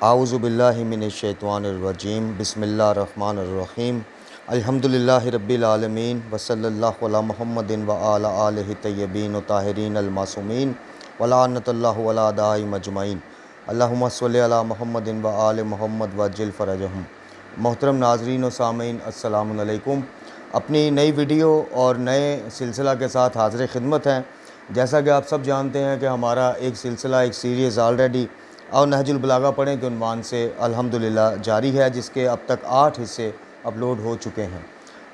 आऊज़ुबिल्लाहि मिनश्शैतानिर्रजीम बिस्मिल्लाहिर्रहमानिर्रहीम अल्हम्दुलिल्लाहि रब्बिल आलमीन व सल्लल्लाहु अला मुहम्मदिन व अला आलिहि तय्यबीन व ताहिरीन अल मासूमीन व लानतुल्लाहि अला अदाइहिम अजमईन अल्लाहुम्मा सल्लि अला मुहम्मदिन व आलि मुहम्मद व अज्जिल फ़रजहुम। मोहतरम नाज़रीन व सामीन अस्सलामु अलैकुम। अपनी नई वीडियो और नए सिलसिला के साथ हाज़िर खिदमत हैं। जैसा कि आप सब जानते हैं कि हमारा एक सिलसिला, एक सीरीज़ ऑलरेडी और नहजुल बलागा पढ़ें के उन्वान से अल्हम्दुलिल्लाह जारी है, जिसके अब तक 8 हिस्से अपलोड हो चुके हैं।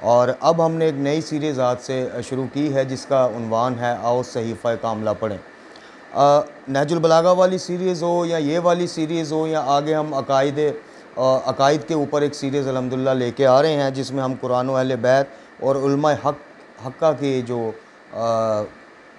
और अब हमने एक नई सीरीज़ आज से शुरू की है जिसका उन्वान है आओ सहीफ़ा कामला पढ़ें। नहजुल बलागा वाली सीरीज़ हो या ये वाली सीरीज़ हो या आगे हम अकायद के ऊपर एक सीरीज़ अल्हम्दुलिल्लाह लेके आ रहे हैं, जिसमें हम कुरान व अहले बैत और उलमाए हक़्क़ा के जो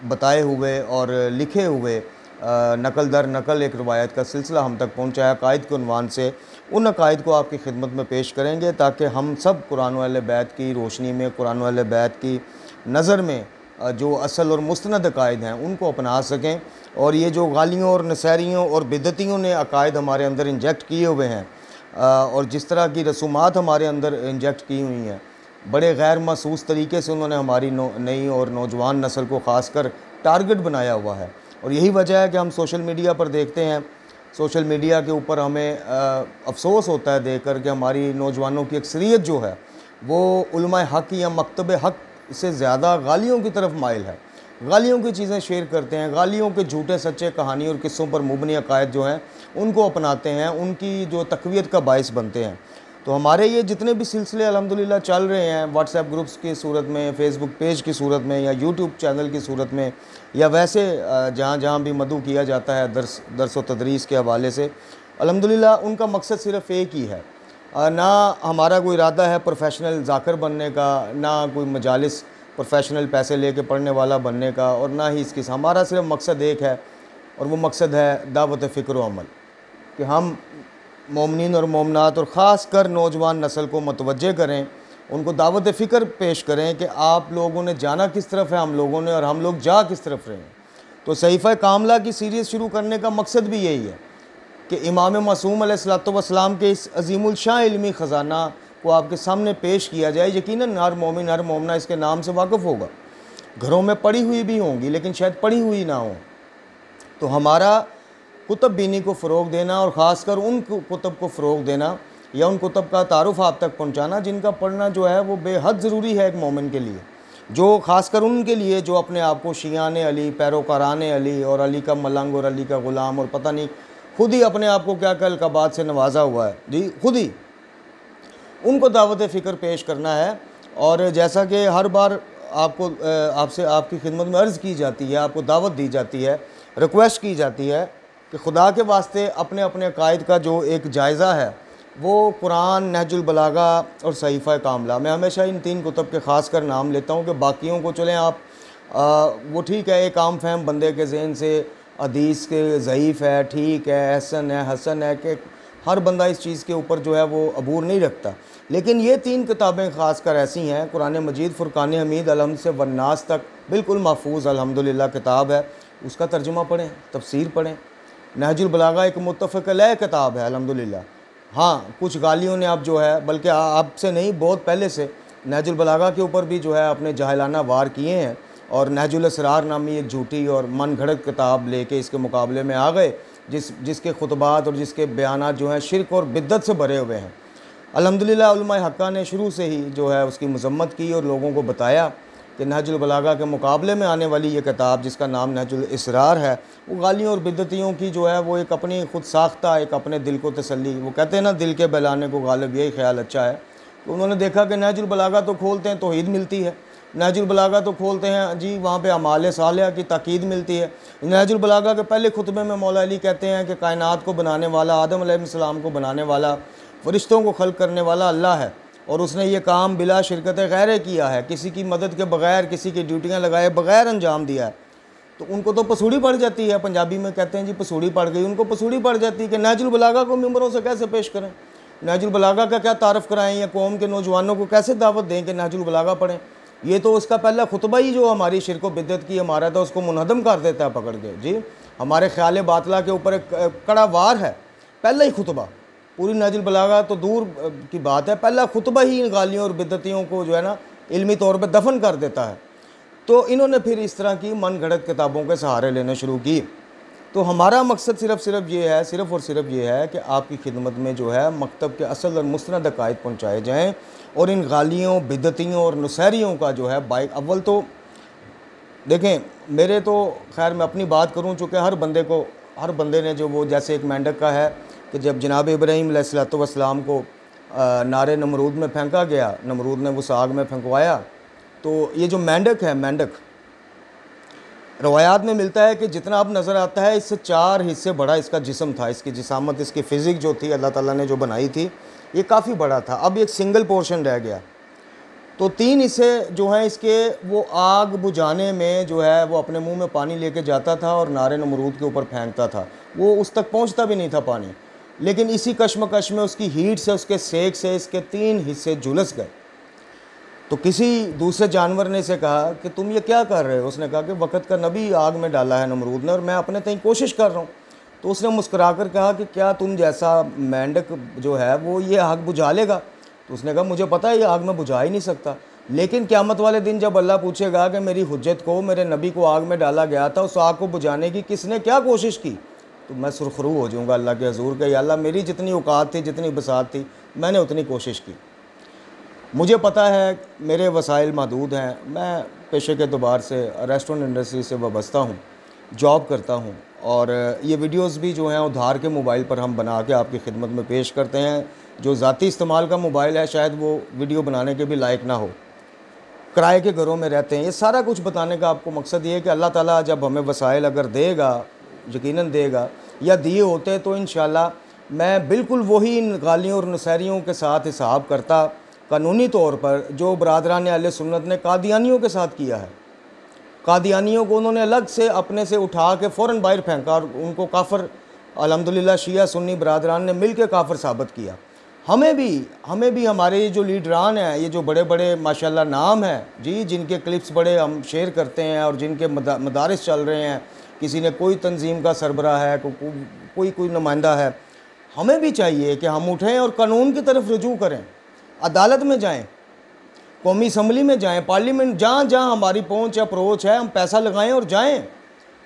बताए हुए और लिखे हुए नकल दर नकल एक रवायत का सिलसिला हम तक पहुँचा है अकायद के उन्वान से, उन अकायद को आपकी खिदमत में पेश करेंगे ताकि हम सब कुरान व अहले बैत की रोशनी में, कुरान व अहले बैत की नज़र में जो असल और मुस्तनद अकायद हैं उनको अपना सकें। और ये जो गालियों और नसैरियों और बिदतियों ने अकायद हमारे अंदर इंजेक्ट किए हुए हैं और जिस तरह की रसूमात हमारे अंदर इंजेक्ट की हुई हैं, बड़े गैर महसूस तरीके से उन्होंने हमारी नई और नौजवान नस्ल को ख़ासकर टारगेट बनाया हुआ है। और यही वजह है कि हम सोशल मीडिया पर देखते हैं, सोशल मीडिया के ऊपर हमें अफसोस होता है देख कर कि हमारी नौजवानों की अक्सरियत जो है वो उलमाए हक़ या मकतब हक़ से ज़्यादा गालियों की तरफ माइल है। गालियों की चीज़ें शेयर करते हैं, गालियों के झूठे सच्चे कहानी और किस्सों पर मुबनी अकायद जो हैं उनको अपनाते हैं, उनकी जो तक़वियत का बाइस बनते हैं। तो हमारे ये जितने भी सिलसिले अल्हम्दुलिल्लाह चल रहे हैं, व्हाट्सएप ग्रुप्स की सूरत में, फ़ेसबुक पेज की सूरत में या यूट्यूब चैनल की सूरत में, या वैसे जहाँ जहाँ भी मदऊ किया जाता है दर्स व तदरीस के हवाले से, अल्हम्दुलिल्लाह उनका मकसद सिर्फ़ एक ही है। ना हमारा कोई इरादा है प्रोफेशनल ज़ाकिर बनने का, ना कोई मजालिस प्रोफेशनल पैसे लेके पढ़ने वाला बनने का, और ना ही इसकी हमारा सिर्फ मकसद एक है और वो मकसद है दावत फ़िक्र व अमल, कि हम मोमिनीन और मोमनात और ख़ास कर नौजवान नस्ल को मतवज्जे करें, उनको दावत फ़िक्र पेश करें कि आप लोगों ने जाना किस तरफ है हम लोगों ने और हम लोग जा किस तरफ रहे हैं। तो सहीफ़ा कामला की सीरीज़ शुरू करने का मकसद भी यही है कि इमाम मासूम अलैहिस्सलातु वस्सलाम के इस अज़ीमुल शान इल्मी ख़जाना को आपके सामने पेश किया जाए। यकीनन हर मोमिन हर मोमना इसके नाम से वाकिफ़ होगा, घरों में पढ़ी हुई भी होंगी लेकिन शायद पढ़ी हुई ना हो। तो हमारा कुतुब बीनी को फ़रोग़ देना और ख़ासकर उन कुतुब को फ़रोग़ देना या उन कुतुब का तारुफ़ आप तक पहुँचाना जिनका पढ़ना जो है वो बेहद ज़रूरी है एक मोमिन के लिए, जो ख़ासकर उनके लिए जो अपने आप को शियान अली, पैरोकारान अली और अली का मलंग और अली का ग़ुलाम और पता नहीं खुद ही अपने आप को क्या क्या अलक़ाबात से नवाजा हुआ है जी, खुद ही उनको दावत फ़िक्र पेश करना है। और जैसा कि हर बार आपको आपसे आपकी खिदमत में अर्ज़ की जाती है, आपको दावत दी जाती है, रिक्वेस्ट की जाती है कि खुदा के वास्ते अपने अपने अकायद का जो एक जायज़ा है वो कुरान, नहजुल बलागा और सहीफ़ा कामला। मैं हमेशा इन तीन कुतुब के ख़ास कर नाम लेता हूँ कि बाकियों को चलें आप वो ठीक है, एक आम फहम बंदे के जहन से हदीस के ज़ईफ़ है, ठीक है, हसन है कि हर बंदा इस चीज़ के ऊपर जो है वो अबूर नहीं रखता। लेकिन ये तीन किताबें ख़ास कर ऐसी हैं, कुरान मजीद, फ़ुरक़ान हमीद अलहम्द से वन्नास तक बिल्कुल महफूज अल्हम्दुलिल्लाह किताब है, उसका तर्जुमा पढ़ें, तफसीर पढ़ें। नहजुल बलागा एक मुत्तफ़क़ अलैह किताब है अल्हम्दुलिल्लाह। हाँ, कुछ गालियों ने अब जो है, बल्कि आपसे नहीं बहुत पहले से नहजुल बलागा के ऊपर भी जो है अपने जाहिलाना वार किए हैं और नहजुल असरार नामी एक झूठी और मन घड़त किताब लेके इसके मुकाबले में आ गए, जिसके खुतबात और जिसके बयानात जो हैं शिरक और बिद्दत से भरे हुए हैं। अल्हम्दुलिल्लाह उलमाए हक़्क़ा ने शुरू से ही जो है उसकी मज़म्मत की और लोगों को बताया कि नहजुल बलागा के मुकाबले में आने वाली ये किताब जिसका नाम नहजुल इसरार है वो गालियों और बिद्दतियों की जो है वो एक अपनी ख़ुद साख्ता एक अपने दिल को तसल्ली, वो कहते हैं ना दिल के बहलाने को गालिब यही ख्याल अच्छा है। तो उन्होंने देखा कि नहजुल बलागा तो खोलते हैं तौहीद मिलती है, नहजुल बलागा तो खोलते हैं जी वहाँ पे अमाल सालिहा की ताकीद मिलती है। नहजुल बलागा के पहले खुतबे में मौला अली कहते हैं कि कायनात को बनाने वाला, आदम अलैहिस्सलाम को बनाने वाला, फ़रिश्तों को खल्क़ करने वाला अल्लाह है और उसने ये काम बिला शिरकत गैर किया है, किसी की मदद के बग़ैर, किसी की ड्यूटियाँ लगाए बग़ैर अंजाम दिया है। तो उनको तो पसूड़ी पड़ जाती है, पंजाबी में कहते हैं जी पसूड़ी पड़ गई, उनको पसूड़ी पड़ जाती है कि नहजुल बलागा को मिंबरों से कैसे पेश करें, नहजुल बलागा का क्या तारफ़ कराएँ या कौम के नौजवानों को कैसे दावत दें कि नहजुल बलागा पढ़ें। ये तो उसका पहला खुतबा ही जो हमारी शिरक व बिद्दत की इमारत है उसको मुनहदम कर देता है पकड़ के जी। हमारे ख्याल बातला के ऊपर एक कड़ा वार है पहला ही खुतबा, पूरी नहजुल बलागा तो दूर की बात है, पहला खुतबा ही इन गालियों और बिदतियों को जो है ना इल्मी तौर पर दफन कर देता है। तो इन्होंने फिर इस तरह की मन गढ़ंत किताबों के सहारे लेने शुरू की। तो हमारा मकसद सिर्फ़ ये है, सिर्फ़ और सिर्फ ये है कि आपकी खिदमत में जो है मकतब के असल और मुस्तनद अकायद पहुँचाए जाएँ, और इन गालियों, बिदतियों और नुसैरियों का जो है बाइक अव्वल तो देखें, मेरे तो खैर मैं अपनी बात करूं, चूँकि हर बंदे ने जो वो, जैसे एक मेंढक का है कि जब जनाब इब्राहीम अलैहिस्सलाम को नारे नमरूद में फेंका गया, नमरूद ने उस आग में फेंकवाया, तो ये जो मेंढक है, मेंढक रवायात में मिलता है कि जितना अब नज़र आता है इससे 4 हिस्से बड़ा इसका जिस्म था। इसकी जिसामत, इसकी फ़िज़िक जो थी अल्लाह ताला ने जो बनाई थी, ये काफ़ी बड़ा था। अब एक सिंगल पोर्शन रह गया, तो 3 हिस्से जो हैं इसके, वो आग बुझाने में जो है वो अपने मुंह में पानी लेके जाता था और नारे नमरूद के ऊपर फेंकता था। वो उस तक पहुंचता भी नहीं था पानी, लेकिन इसी कश्मकश में, उसकी हीट से, उसके सेक से इसके 3 हिस्से झुलस गए। तो किसी दूसरे जानवर ने इसे कहा कि तुम ये क्या कर रहे हो? उसने कहा कि वक़्त का नबी आग में डाला है नमरूद ने और मैं अपने तय कोशिश कर रहा हूँ। तो उसने मुस्कुरा कर कहा कि क्या तुम जैसा मेंढक जो है वो ये आग बुझा लेगा? तो उसने कहा मुझे पता है ये आग में बुझा ही नहीं सकता, लेकिन क़यामत वाले दिन जब अल्लाह पूछेगा कि मेरी हुज्जत को, मेरे नबी को आग में डाला गया था, उस आग को बुझाने की किसने क्या कोशिश की, तो मैं सुरखरू हो जाऊँगा अल्लाह के हज़ूर के, या अल्लाह मेरी जितनी औकात थी, जितनी बसात थी, मैंने उतनी कोशिश की। मुझे पता है मेरे वसाइल महदूद हैं, मैं पेशे के एतबार से रेस्टोरेंट इंडस्ट्री से वाबस्ता हूँ, जॉब करता हूँ, और ये वीडियोस भी जो हैं उधार के मोबाइल पर हम बना के आपकी खिदमत में पेश करते हैं। जो ज़ाती इस्तेमाल का मोबाइल है शायद वो वीडियो बनाने के भी लायक ना हो, किराए के घरों में रहते हैं। ये सारा कुछ बताने का आपको मकसद ये है कि अल्लाह ताला जब हमें वसाइल अगर देगा, यकीनन देगा, या दिए होते तो इंशाअल्लाह मैं बिल्कुल वही इन गालियों और नसैरियों के साथ हिसाब करता कानूनी तौर पर जो बरादरान अहले सुन्नत ने कादियानियों के साथ किया है। कादियानियों को उन्होंने अलग से अपने से उठा के फ़ौरन बाहर फेंका और उनको काफ़र, अल्हम्दुलिल्लाह शिया सुन्नी बरादरान ने मिल के काफ़र साबित किया। हमें भी हमारे जो लीडरान हैं, ये जो बड़े बड़े माशाल्लाह नाम हैं जी, जिनके क्लिप्स बड़े हम शेयर करते हैं और जिनके मदारिस चल रहे हैं, किसी ने कोई तंजीम का सरबराह है, कोई नुमाइंदा है, हमें भी चाहिए कि हम उठें और कानून की तरफ रुजू करें, अदालत में जाएं, कौमी असम्बली में जाएं, पार्लियामेंट, जहाँ जहाँ हमारी पहुँच अप्रोच है, हम पैसा लगाएं और जाएं,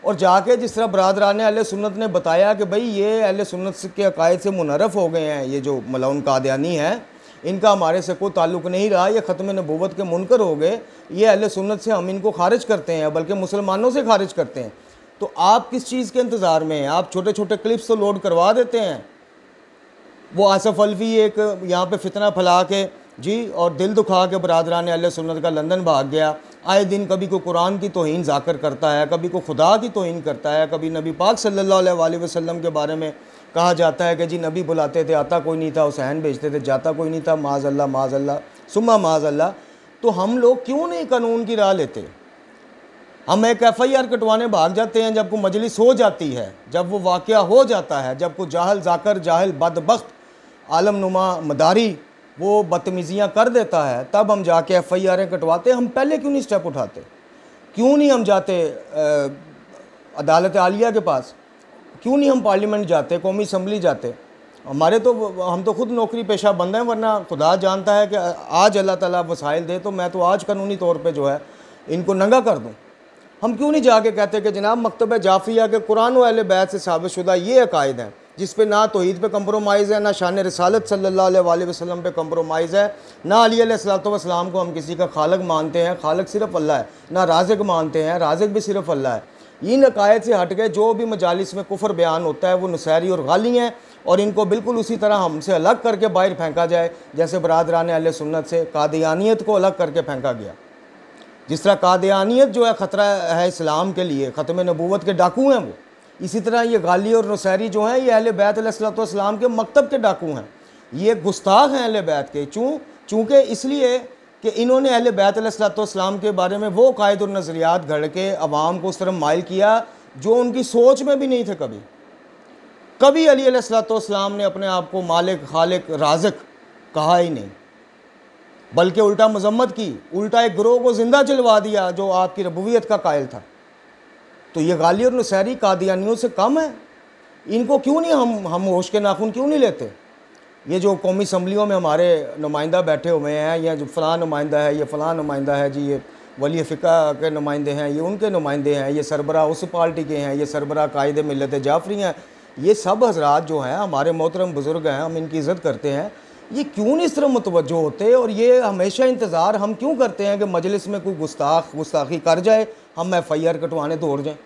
और जाके जिस तरह बरादरान अहले सुन्नत ने बताया कि भाई ये अहले सुन्नत के अकायद से मुनरफ़ हो गए हैं, ये जो मलऊन कादियानी है इनका हमारे से कोई ताल्लुक़ नहीं रहा, ये ख़त्म नबूवत के मुनकर हो गए, ये अहले सुन्नत से हम इनको खारिज करते हैं, बल्कि मुसलमानों से खारिज करते हैं। तो आप किस चीज़ के इंतज़ार में हैं? आप छोटे छोटे क्लिप्स तो लोड करवा देते हैं। वो आसफ़ अल्वी एक यहाँ पे फितना फैला के जी और दिल दुखा के बरादरान अहले सुन्नत का लंदन भाग गया। आए दिन कभी को कुरान की तौहीन ज़ाकर करता है, कभी को खुदा की तौहीन करता है, कभी नबी पाक सल्लल्लाहु अलैहि वसल्लम के बारे में कहा जाता है कि जी नबी बुलाते थे आता कोई नहीं था, हुसैन भेजते थे जाता कोई नहीं था, माज़अल्लाह सुम्मा माज़अल्लाह। तो हम लोग क्यों नहीं कानून की राह लेते? हम एक FIR कटवाने भाग जाते हैं जब को मजलिस हो जाती है, जब वो वाक़या हो जाता है, जब को जाहिल जाकर जाहिल बदबख्त आलम नुमा मदारी वो बदतमीज़ियाँ कर देता है, तब हम जाके FIR कटवाते। हम पहले क्यों नहीं स्टेप उठाते? क्यों नहीं हम जाते अदालत आलिया के पास? क्यों नहीं हम पार्लियामेंट जाते, कौमी असम्बली जाते? हम तो खुद नौकरी पेशा बंद हैं, वरना खुदा जानता है कि आज अल्लाह ताला वसाइल दे तो मैं तो आज कानूनी तौर पे जो है इनको नंगा कर दूँ। हम क्यों नहीं जाके कहते कि जनाब मकतब जाफिया के कुरान व अहले बैत से साबित शुदा ये अकायद हैं जिस पे ना तौहीद पे कंप्रोमाइज़ है, ना शान रिसालत सल्लल्लाहु अलैहि वसल्लम पे कंप्रोमाइज़ है, ना अली अलैहिस्सलाम को हम किसी का खालक मानते हैं, खालक सिर्फ अल्लाह है, ना राज़िक मानते हैं, राज़िक भी सिर्फ अल्लाह है। इन अकायद से हट के जो भी मजालिस में कुफर बयान होता है वो नुसैरी और गाली हैं, और इनको बिल्कुल उसी तरह हमसे अलग करके बाहर फेंका जाए जैसे बरादरान अहले सुन्नत से कादियानियत को अलग करके फेंका गया। जिस तरह कादियानियत जो है ख़तरा है इस्लाम के लिए, ख़त्म नबूवत के डाकू हैं वो, इसी तरह ये गाली और नुसैरी जो हैं ये अहले बैत अलैहिस्सलाम के मकतब के डाकू हैं, ये गुस्ताख हैं अहले बैत के। चूँकि इसलिए कि इन्होंने अहले बैत अलैहिस्सलाम के बारे में वो कायद और नज़रियात घड़ के अवाम को उस तरफ माइल किया जो उनकी सोच में भी नहीं थे। कभी अली अलैहिस्सलाम ने अपने आप को मालिक, खालिक, राज़िक कहा ही नहीं, बल्कि उल्टा मजम्मत की, उल्टा एक गिरोह को ज़िंदा जलवा दिया जो आपकी रबूबियत का कायल था। तो ये गाली और नुसैरी कादियानियों से कम है? इनको क्यों नहीं हम होश के नाखून क्यों नहीं लेते? ये जो कौमी असम्बलियों में हमारे नुमाइंदा बैठे हुए हैं, या जो फ़लाँ नुमाइंदा है, ये फ़लाँ नुमाइंदा है जी, ये वली फ़िक़ा के नुमाइंदे हैं, ये उनके नुमाइंदे हैं, ये सरबरा उस पार्टी के हैं, ये सरबरा कायदे मिल्लत जाफ़री हैं, ये सब हज़रात जो हैं हमारे मोहतरम बुज़ुर्ग हैं, हम इनकी इज़्ज़त करते हैं। ये क्यों नहीं इस तरह मुतवज्जो होते? और ये हमेशा इंतज़ार हम क्यों करते हैं कि मजलिस में कोई गुस्ताखी कर जाए, हम FIR कटवाने दौड़ जाएँ?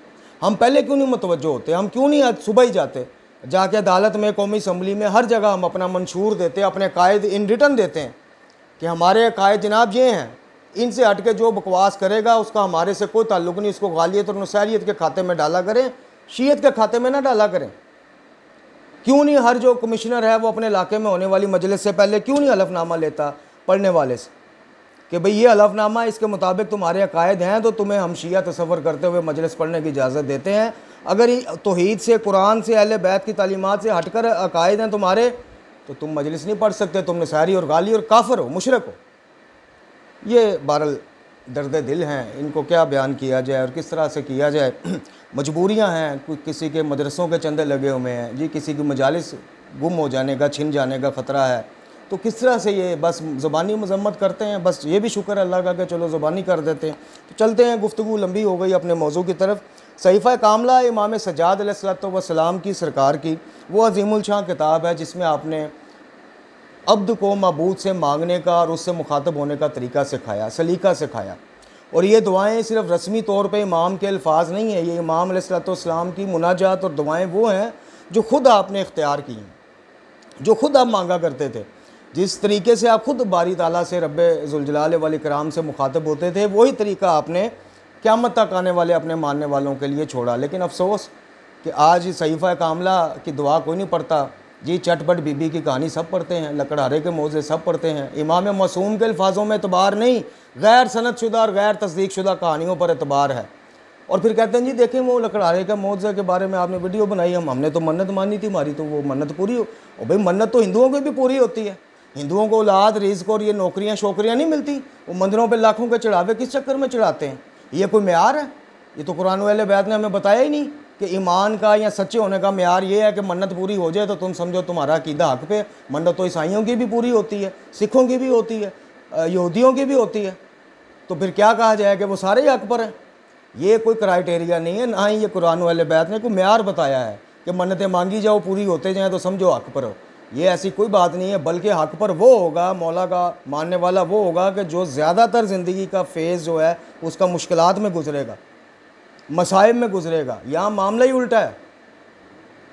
हम पहले क्यों नहीं मुतवज्जो होते? हम क्यों नहीं आज सुबह ही जाते, जाके अदालत में, कौमी असम्बली में, हर जगह हम अपना मंशूर देते हैं, अपने कायद इन रिटर्न देते हैं कि हमारे कायद जनाब ये हैं, इनसे हट के जो बकवास करेगा उसका हमारे से कोई ताल्लुक़ नहीं, उसको गालियत और नसैरियत के खाते में डाला करें, शीयत के खाते में ना डाला करें। क्यों नहीं हर जो कमिश्नर है वो अपने इलाके में होने वाली मजलिस से पहले क्यों नहीं हलफनामा लेता पढ़ने वाले से कि भाई ये हलफनामा इसके मुताबिक तुम्हारे अकायद हैं, तो तुम्हें हम शिया तसव्वुर करते हुए मजलिस पढ़ने की इजाज़त देते हैं। अगर तौहीद से, कुरान से, अहले बैत की तालीमात से हटकर अकायद हैं तुम्हारे, तो तुम मजलिस नहीं पढ़ सकते, तुम नसारी और गाली और काफिर हो, मुशरक हो। ये बहरहाल दर्द दिल हैं, इनको क्या बयान किया जाए और किस तरह से किया जाए। मजबूरियां हैं, किसी के मदरसों के चंदे लगे हुए हैं जी, किसी की मजालिस गुम हो जाने का, छिन जाने का ख़तरा है, तो किस तरह से ये बस ज़ुबानी मजम्मत करते हैं। बस ये भी शुक्र है अल्लाह का कि चलो ज़ुबानी कर देते हैं। तो चलते हैं, गुफ्तगू लंबी हो गई, अपने मौजू की तरफ। सहीफ़ा कामला इमाम सज्जाद अलैहिस्सलाम की सरकार की वो अज़ीमुल शान किताब है जिसमें आपने अब्द को माबूद से मांगने का और उससे मुखातब होने का तरीका सिखाया, सलीका सिखाया। और ये दुआएं सिर्फ रस्मी तौर पे इमाम के अल्फाज नहीं है, ये इमाम अलैहिस्सलाम की मुनाजात और दुआएं वो हैं जो ख़ुद आपने इख्तियार की हैं, जो ख़ुद आप मांगा करते थे। जिस तरीके से आप ख़ुद बारी ताला से रब्बे ज़ुल जलाल वल इकराम से मुखातब होते थे, वही तरीका आपने क़यामत तक आने वाले अपने मानने वालों के लिए छोड़ा। लेकिन अफसोस कि आज सहीफ़ा कामला की दुआ कोई नहीं पढ़ता जी। चटपट बीबी की कहानी सब पढ़ते हैं, लकड़हारे के मौज़े सब पढ़ते हैं, इमाम मासूम के अल्फाजों में एतबार नहीं, गैर सनद शुदा और गैर तस्दीक शुदा कहानियों पर एतबार है। और फिर कहते हैं जी देखें वो लकड़हारे के मौज़े के बारे में आपने वीडियो बनाई, हमने तो मन्नत मानी थी हमारी, तो वो मन्नत पूरी हो। और भाई मन्नत तो हिंदुओं की भी पूरी होती है, हिंदुओं को औलाद, रिज़्क़ और ये नौकरियाँ शोकरियाँ नहीं मिलती, वो मंदिरों पर लाखों के चढ़ावे किस चक्कर में चढ़ाते हैं? ये कोई म्यार है? ये तो कुरान वाले बैत ने हमें बताया ही नहीं कि ईमान का या सच्चे होने का म्यार ये है कि मन्नत पूरी हो जाए तो तुम समझो तुम्हारा अकीदा हक़ पे। मन्नत तो ईसाइयों की भी पूरी होती है, सिखों की भी होती है, यहूदियों की भी होती है, तो फिर क्या कहा जाए कि वो सारे हक़ पर हैं? ये कोई क्राइटेरिया नहीं है, ना ही ये कुरान वाले बैत ने कोई म्यार बताया है कि मन्नतें मांगी जाओ पूरी होते जाएँ तो समझो हक़ पर हो। ये ऐसी कोई बात नहीं है, बल्कि हक़ पर वो होगा, मौला का मानने वाला वो होगा कि जो ज़्यादातर ज़िंदगी का फ़ेज़ जो है उसका मुश्किलात में गुजरेगा, मसाइब में गुजरेगा। यहाँ मामला ही उल्टा है।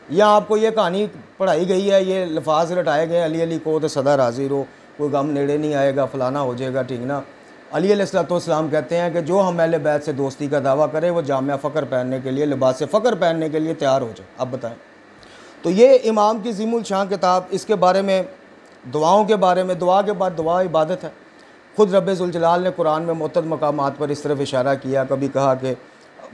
यहाँ आपको ये कहानी पढ़ाई गई है, ये लफाज रटाए गए, अली अली को तो सदा राज़ी रहो, कोई गम नेड़े नहीं आएगा, फ़लाना हो जाएगा, ठीक ना। अली अलैहिस्सलाम कहते हैं कि जो हम अहले बैत से दोस्ती का दावा करे वो जामिया फ़ख्र पहनने के लिए, लिबास फ़ख्र पहनने के लिए तैयार हो जाए। अब बताएं। तो ये इमाम की अज़ीमुल शान किताब, इसके बारे में, दुआओं के बारे में, दुआ के बाद दुआ इबादत है। ख़ुद रब्बे ज़ुल जलाल ने कुरान में मुअत्तद मकामात पर इस तरफ इशारा किया। कभी कहा कि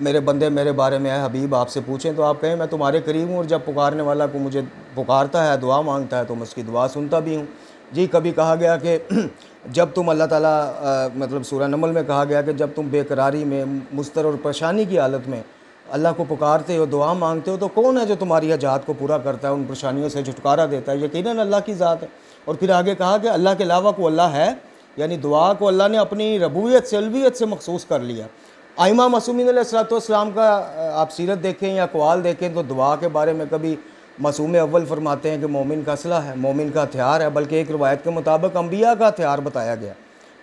मेरे बंदे मेरे बारे में है हबीब, आपसे पूछें तो आप कहें मैं तुम्हारे करीब हूँ, और जब पुकारने वाला को मुझे पुकारता है, दुआ मांगता है तो मैं उसकी दुआ सुनता भी हूँ जी। कभी कहा गया कि जब तुम अल्लाह ताला मतलब सूरह नमल में कहा गया कि जब तुम बेकरारी में, मुस्तर और परेशानी की हालत में अल्लाह को पुकारते हो, दुआ मांगते हो, तो कौन है जो तुम्हारी हजात को पूरा करता है, उन परेशानियों से छुटकारा देता है? यकीनन अल्लाह की ज़ात है। और फिर आगे कहा कि अल्लाह के अलावा को अल्लाह है, यानी दुआ को अल्लाह ने अपनी रबूबियत से, अलवियत से मखसूस कर लिया। आइमा मासूमीन अलैहिस्सलाम का आप सीरत देखें या अक़वाल देखें तो दुआ के बारे में कभी मासूम अव्वल फरमाते हैं कि मोमिन का असला है, मोमिन का हथियार है, बल्कि एक रिवायत के मुताबिक अम्बिया का हथियार बताया गया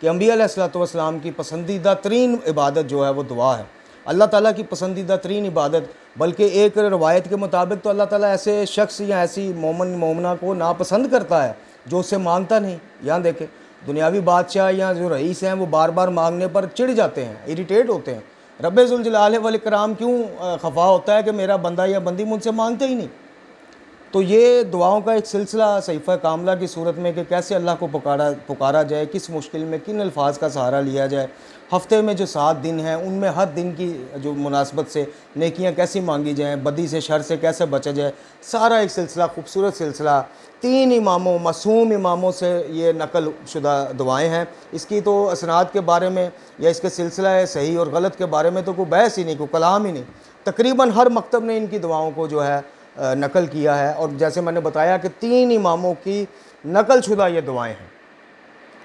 कि अम्बिया अलैहिस्सलाम की पसंदीदा तरीन इबादत जो है वो दुआ है, अल्लाह ताला की पसंदीदा तरीन इबादत। बल्कि एक रवायत के मुताबिक तो अल्लाह ताला ऐसे शख्स या ऐसी मोमिन मोमना को नापसंद करता है जो उससे मांगता नहीं। यहाँ देखें, दुनियावी बादशाह या जो रईस हैं वो बार बार मांगने पर चिढ़ जाते हैं, इरिटेट होते हैं। रब्बे ज़ुल जलाल वल इकराम क्यों खफा होता है कि मेरा बंदा या बंदी मुझसे मांगते ही नहीं? तो ये दुआओं का एक सिलसिला सहीफ़ा कामला की सूरत में कि कैसे अल्लाह को पुकारा जाए, किस मुश्किल में किन अल्फाज का सहारा लिया जाए। हफ्ते में जो 7 दिन हैं उनमें हर दिन की जो मुनासबत से नेकियां कैसी मांगी जाएँ, बदी से शर से कैसे बचा जाए, सारा एक सिलसिला, खूबसूरत सिलसिला। 3 इमामों, मासूम इमामों से ये नकल शुदा दुआएँ हैं। इसकी तो असनाद के बारे में या इसके सिलसिला है सही और गलत के बारे में तो कोई बहस ही नहीं, कोई कलाम ही नहीं। तकरीबन हर मकतब ने इनकी दुआओं को जो है नकल किया है। और जैसे मैंने बताया कि 3 इमामों की नकल शुदा ये दुआएं हैं।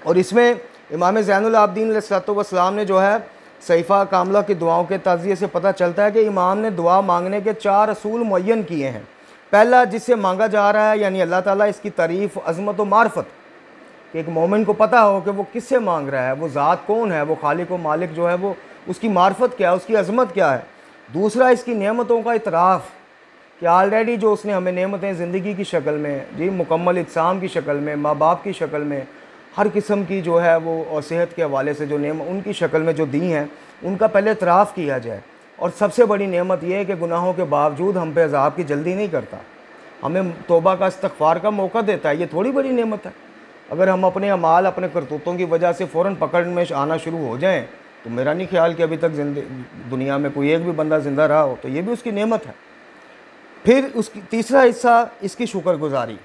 और इसमें इमाम ज़ैनुल आबिदीन अलैहिस्सलाम ने जो है सहीफ़ा कामला की दुआओं के ताज़िये से पता चलता है कि इमाम ने दुआ मांगने के 4 असूल मुअय्यन किए हैं। पहला, जिससे मांगा जा रहा है यानी अल्लाह ताला, इसकी तारीफ़, अज़मत व मार्फत, कि एक मोमिन को पता हो कि वो किससे मांग रहा है, वो ज़ात कौन है, वो खालिक व मालिक जो है वो उसकी मार्फत क्या है, उसकी अज़मत क्या है। दूसरा, इसकी नेमतों का इतराफ़ कि ऑलरेडी जो उसने हमें नेमतें ज़िंदगी की शक्ल में, जी मुकम्मल इत्साम की शक्ल में, माँ बाप की शक्ल में, हर किस्म की जो है वो, और सेहत के हवाले से जो नेम उनकी शक्ल में जो दी हैं, उनका पहले इतराफ़ किया जाए। और सबसे बड़ी नेमत यह है कि गुनाहों के बावजूद हम पे अज़ाब की जल्दी नहीं करता, हमें तौबा का इस्तग़फ़ार का मौका देता है। ये थोड़ी बड़ी नेमत है। अगर हम अपने अमाल, अपने करतूतों की वजह से फ़ौरन पकड़ में आना शुरू हो जाएं, तो मेरा नहीं ख्याल कि अभी तक दुनिया में कोई एक भी बंदा ज़िंदा रहा हो, तो ये भी उसकी नेमत है। फिर उसकी तीसरा हिस्सा इसकी शुक्रगुजारी।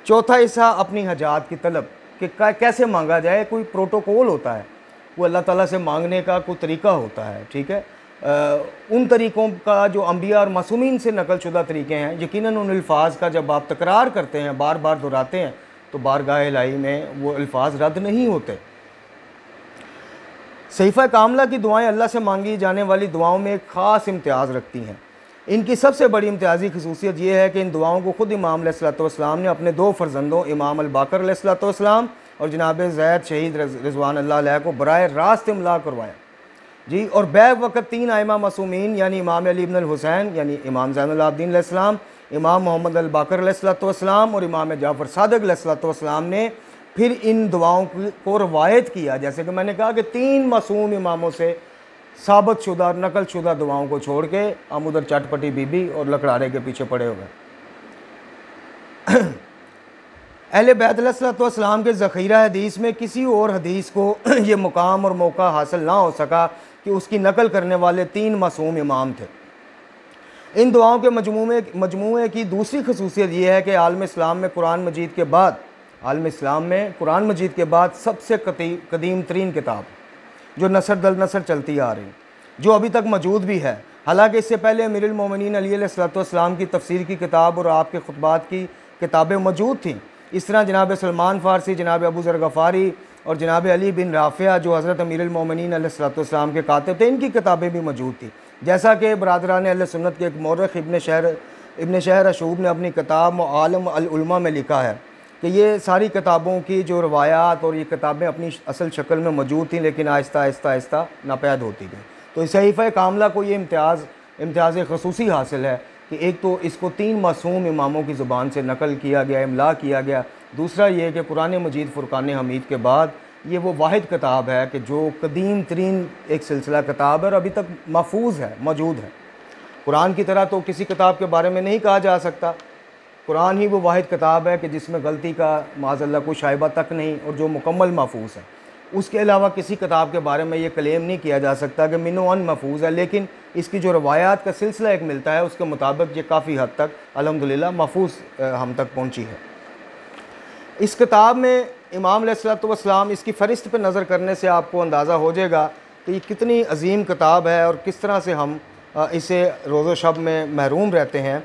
चौथा हिस्सा अपनी हजात की तलब, कि कैसे मांगा जाए। कोई प्रोटोकॉल होता है, वो अल्लाह ताला से मांगने का कोई तरीक़ा होता है, ठीक है। उन तरीक़ों का जो अम्बिया और मासूमीन से नकल शुदा तरीक़े हैं, यकीनन उन अल्फाज का जब आप तकरार करते हैं, बार बार दोहराते हैं, तो बारगाह इलाही में वो अल्फाज रद्द नहीं होते। सहीफ़ा कामला की दुआएं अल्लाह से मांगी जाने वाली दुआओं में एक ख़ास इम्तियाज़ रखती हैं। इनकी सबसे बड़ी इम्तियाज़ी खसूसियत यह है कि इन दुआओं को ख़ुद इमाम अलैहिस्सलाम ने अपने 2 फ़र्जंदों इमाम अल-बाकर अलैहिस्सलाम और जनाब ज़ैद शहीद रिज़वान अल्लाह अलैह को बराए रास्त इमला करवाया जी। और बैक वक़्त 3 आइमा मासूमीन यानी इमाम अली इब्न हुसैन यानी इमाम ज़ैनुल आबिदीन अलैहिस्सलाम, इमाम मोहम्मद अल-बाकर अलैहिस्सलाम और इमाम जाफ़र सादिक़ अलैहिस्सलाम ने फिर इन दुआओं को रवायत किया। जैसे कि मैंने कहा कि 3 मासूम इमामों से साबित शुदा, नकल शुदा दुआओं को छोड़ के हम उधर चटपटी बीबी और लकड़ारे के पीछे पड़े हुए। अहले बैत अलैहिस्सलाम के ज़ख़ीरा हदीस में किसी और हदीस को ये मुकाम और मौका हासिल ना हो सका कि उसकी नकल करने वाले 3 मासूम इमाम थे। इन दुआओं के मजमूए की दूसरी खसूसियत यह है कि आलम इस्लाम में कुरान मजीद के बाद सबसे कदीम तरीन किताब जो नसर दल नसर चलती आ रही, जो अभी तक मौजूद भी है। हालांकि इससे पहले अमीरुल मोमिनीन अली अलैहिस्सलाम की तफसीर की किताब और आपके खुतबात की किताबें मौजूद थीं। इस तरह जनाब सलमान फ़ारसी, जनाब अबू ज़र गफ़ारी और जनाब अली बिन राफ़िया जो हज़रत अमीरुल मोमिनीन अलैहिस्सलाम के कातिब थे, इनकी किताबें भी मौजूद थी। जैसा कि बरादरान अहले सुन्नत के एक मौरख़ इब्न शहर अशूब ने अपनी किताब मुआलिम अल उलमा में लिखा है कि ये सारी किताबों की जो रवायात और ये किताबें अपनी असल शक्ल में मौजूद थी, लेकिन आहिस्ता आहिस्ता नापैद होती गई। तो इस सहीफ़ा कामला को ये इम्तियाज़ खसूसी हासिल है कि एक तो इसको 3 मासूम इमामों की ज़ुबान से नकल किया गया, इमला किया गया। दूसरा ये कि कुरान मजीद फ़ुरक़ान हमीद के बाद ये वो वाहिद किताब है कि जो कदीम तरीन एक सिलसिला किताब है और अभी तक महफूज है, मौजूद है। कुरान की तरह तो किसी किताब के बारे में नहीं कहा जा सकता। कुरान ही वो वाहिद किताब है कि जिसमें गलती का माज़अल्लाह कोई शाइबा तक नहीं और जो मुकम्मल महफूज है। उसके अलावा किसी किताब के बारे में ये क्लेम नहीं किया जा सकता कि मिनो अन महफूज है, लेकिन इसकी जो रवायात का सिलसिला एक मिलता है उसके मुताबिक ये काफ़ी हद तक अल्हम्दुलिल्लाह महफूज हम तक पहुँची है। इस किताब में इमाम अलैहिस्सलाम इसकी फ़हरिस्त पर नज़र करने से आपको अंदाज़ा हो जाएगा कि ये कितनी अजीम किताब है और किस तरह से हम इसे रोज़ो शब में महरूम रहते हैं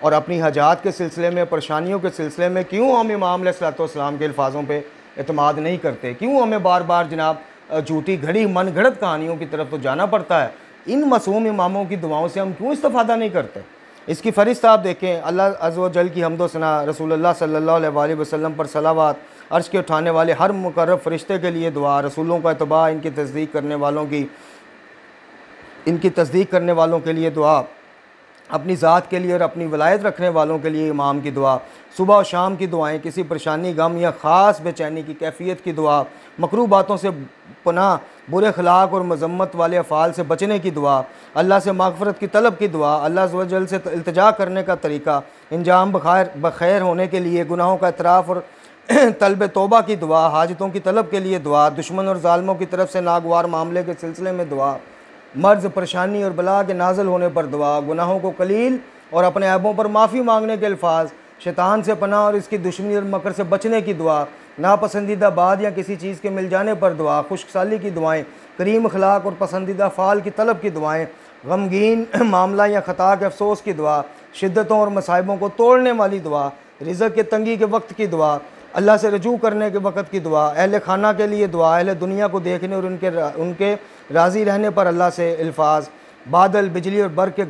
और अपनी हजात के सिलसिले में, परेशानियों के सिलसिले में क्यों हम इमाम अलैहिस्सलाम के अल्फाज़ों पे एतमाद नहीं करते, क्यों हमें बार बार जनाब झूठी घड़ी मन घड़त कहानियों की तरफ तो जाना पड़ता है। इन मासूम इमामों की दुआओं से हम क्यों इस्तिफ़ादा नहीं करते। इसकी फ़हरिस्त आप देखें। अल्लाह अज़्ज़ व जल की हम्दो सना, रसूलुल्लाह सल्लल्लाहु अलैहि वसल्लम पर सलावत, अर्श के उठाने वाले हर मुकर्रब फ़रिश्ते के लिए दुआ, रसूलों का इत्तबा, इनकी तस्दीक करने वालों के लिए दुआ, अपनी ज़ात के लिए और अपनी वलायत रखने वालों के लिए इमाम की दुआ, सुबह और शाम की दुआएं, किसी परेशानी, गम या ख़ास बेचैनी की कैफियत की दुआ, मकरूह बातों से पनाह, बुरे अखलाक और मज़म्मत वाले अफ़ाल से बचने की दुआ, अल्लाह से मग़फ़रत की तलब की दुआ, अल्लाह अज़्ज़ व जल से इल्तिजा करने का तरीक़ा, इंजाम बखैर होने के लिए गुनाहों का इतराफ़ और तलब तौबा की दुआ, हाजतों की तलब के लिए दुआ, दुश्मन और ज़ालिमों की तरफ से नागवार मामले के सिलसिले में दुआ, मर्ज़, परेशानी और बला के नाज़िल होने पर दुआ, गुनाहों को कलील और अपने ऐबों पर माफ़ी मांगने के अल्फाज, शैतान से पनाह और इसकी दुश्मनी और मकर से बचने की दुआ, नापसंदीदा बात या किसी चीज़ के मिल जाने पर दुआ, खुशसाली की दुआएं, करीम अखलाक और पसंदीदा फ़ाल की तलब की दुआएं, गमगीन मामला या ख़ता के अफसोस की दुआ, शिद्दतों और मसाइबों को तोड़ने वाली दुआ, रिज़्क़ के तंगी के वक्त की दुआ, अल्लाह से रजू करने के वक्त की दुआ, अहले खाना के लिए दुआ, अहले दुनिया को देखने और उनके राज़ी रहने पर अल्लाह से अल्फाज, बादल, बिजली और बर्क़ के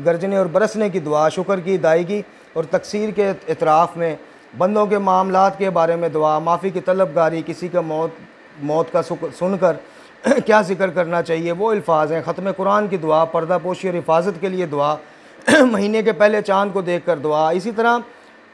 गरजने और बरसने की दुआ, शुक्र की अदायगी और तकसीर के इतराफ़ में, बंदों के मामलात के बारे में दुआ, माफ़ी की तलबगारी, किसी का मौत का सुनकर क्या ज़िक्र करना चाहिए वो अल्फाज हैं, ख़त्म कुरान की दुआ, पर्दा पोशी और हिफाजत के लिए दुआ, महीने के पहले चाँद को देख कर दुआ। इसी तरह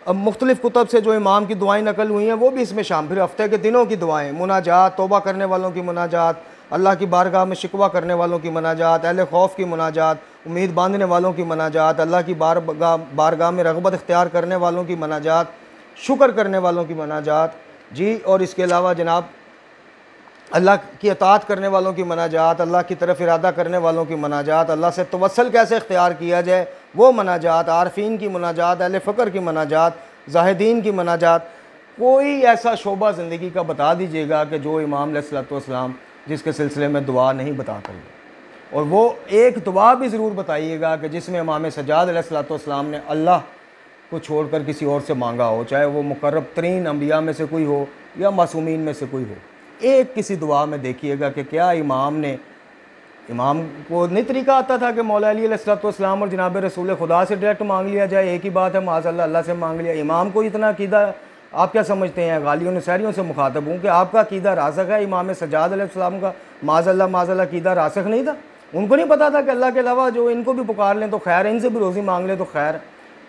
अब मुख्तलिफ़ कुतब से जो इमाम की दुआएँ नकल हुई हैं वो भी इसमें शामिल। फिर हफ्ते के दिनों की दुआएँ, मुनाजात, तौबा करने वालों की मुनाजात, अल्लाह की बारगाह में शिकवा करने वालों की मुनाजात, अहले खौफ की मुनाजात, उम्मीद बांधने वालों की मुनाजात, अल्लाह की बारगाह में रग़बत इख्तियार करने वालों की मुनाजात, शुक्र करने वालों की मुनाजात जी। और इसके अलावा जनाब अल्लाह की अताअत करने वालों की मुनाजात, अल्लाह की तरफ इरादा करने वालों की मुनाजात, अल्लाह से तवस्सुल कैसे इख्तियार किया जाए वो मुनाजात, आरफीन की मुनाजात, अहले फ़क्र की मुनाजात, ज़ाहिदीन की मुनाजात। कोई ऐसा शोबा ज़िंदगी का बता दीजिएगा कि जो इमाम अलैहिस्सलाम जिसके सिलसिले में दुआ नहीं बता कर, और वो एक दुआ भी ज़रूर बताइएगा कि जिसमें इमाम सज्जाद अलैहिस्सलाम ने अल्लाह को छोड़कर किसी और से मांगा हो, चाहे वो मुकर्रब तरीन अंबिया में से कोई हो या मासूमीन में से कोई हो। एक किसी दुआ में देखिएगा कि क्या इमाम को नहीं तरीका आता था कि मौला अली अलैहिस्सलाम और जनाब रसूल खुदा से डायरेक्ट मांग लिया जाए, एक ही बात है माज़अल्लाह अल्लाह से मांग लिया। इमाम को इतना अकीदा आप क्या समझते हैं? गालियों नसारियों से मुखातब हूँ कि आपका अकीदा रासख है, इमाम सज्जाद अलैहिस्सलाम का माज़अल्लाह अकीदा रासख नहीं था। उनको नहीं पता था कि अल्लाह के अलावा जो इनको भी पुकार लें तो खैर है, इनसे भी रोज़ी मांग लें तो खैर है।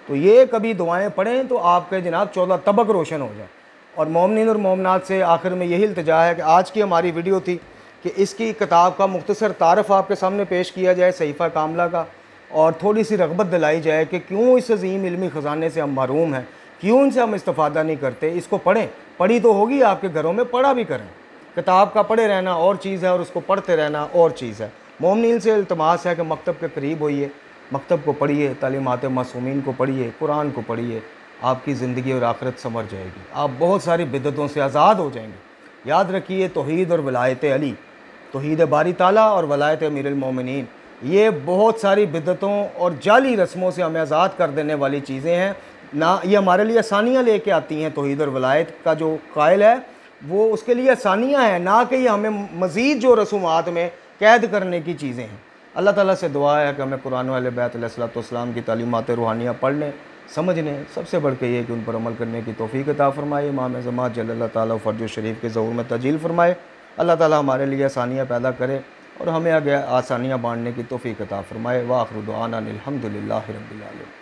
तो ये कभी दुआएँ पढ़ें तो आपके जनाब 14 तबक रोशन हो जाए। और मोमिनीन और मोमिनात से आखिर में यही इल्तिजा है कि आज की हमारी वीडियो थी कि इसकी किताब का मुख्तसर तारफ़ आपके सामने पेश किया जाए, सहीफ़ा कामला का, और थोड़ी सी रग़बत दिलाई जाए कि क्यों इस अज़ीम इल्मी ख़जाने से हम महरूम हैं, क्यों इनसे हम इस्तिफ़ादा नहीं करते। इसको पढ़ें, पढ़ी तो होगी आपके घरों में, पढ़ा भी करें। किताब का पढ़े रहना और चीज़ है और उसको पढ़ते रहना और चीज़ है। मोमिनीन से इल्तमास है कि मकतब के करीब होइए, मकतब को पढ़िए, तालीमात मासूमीन को पढ़िए, कुरान को पढ़िए, आपकी ज़िंदगी और आखिरत संवर जाएगी। आप बहुत सारी बिदअतों से आज़ाद हो जाएंगे। याद रखिए, तौहीद और वलायत अली, तौहीद बारी ताला और वलायत अमीरुल मोमिनीन, ये बहुत सारी बिदअतों और जाली रस्मों से हमें आज़ाद कर देने वाली चीज़ें हैं ना। ये हमारे लिए आसानियाँ लेके आती हैं। तौहीद और वलायत का जो कायल है वो उसके लिए आसानियाँ हैं, ना कि ये हमें मज़ीद जो रसूमात में कैद करने की चीज़ें हैं। अल्लाह ताला से दुआ है कि हमें कुरान वाले बैत अलैहिस्सलाम की तालीमात रूहानियाँ पढ़ने, समझने, सबसे बढ़ के ये कि उन पर अमल करने की तौफीक अता फ़रमाए। इमाम ज़मात जल्लल्लाहु ताला फ़र्ज शरीफ के ज़हूर में तजील फ़रमाए। अल्लाह ताला हमारे लिए आसानियाँ पैदा करे और हमें आगे आसानियाँ बांटने की तौफीक अता फ़रमाए। व आखिर दुआना अनिल हम्दुलिल्लाहि रब्बिल आलमीन।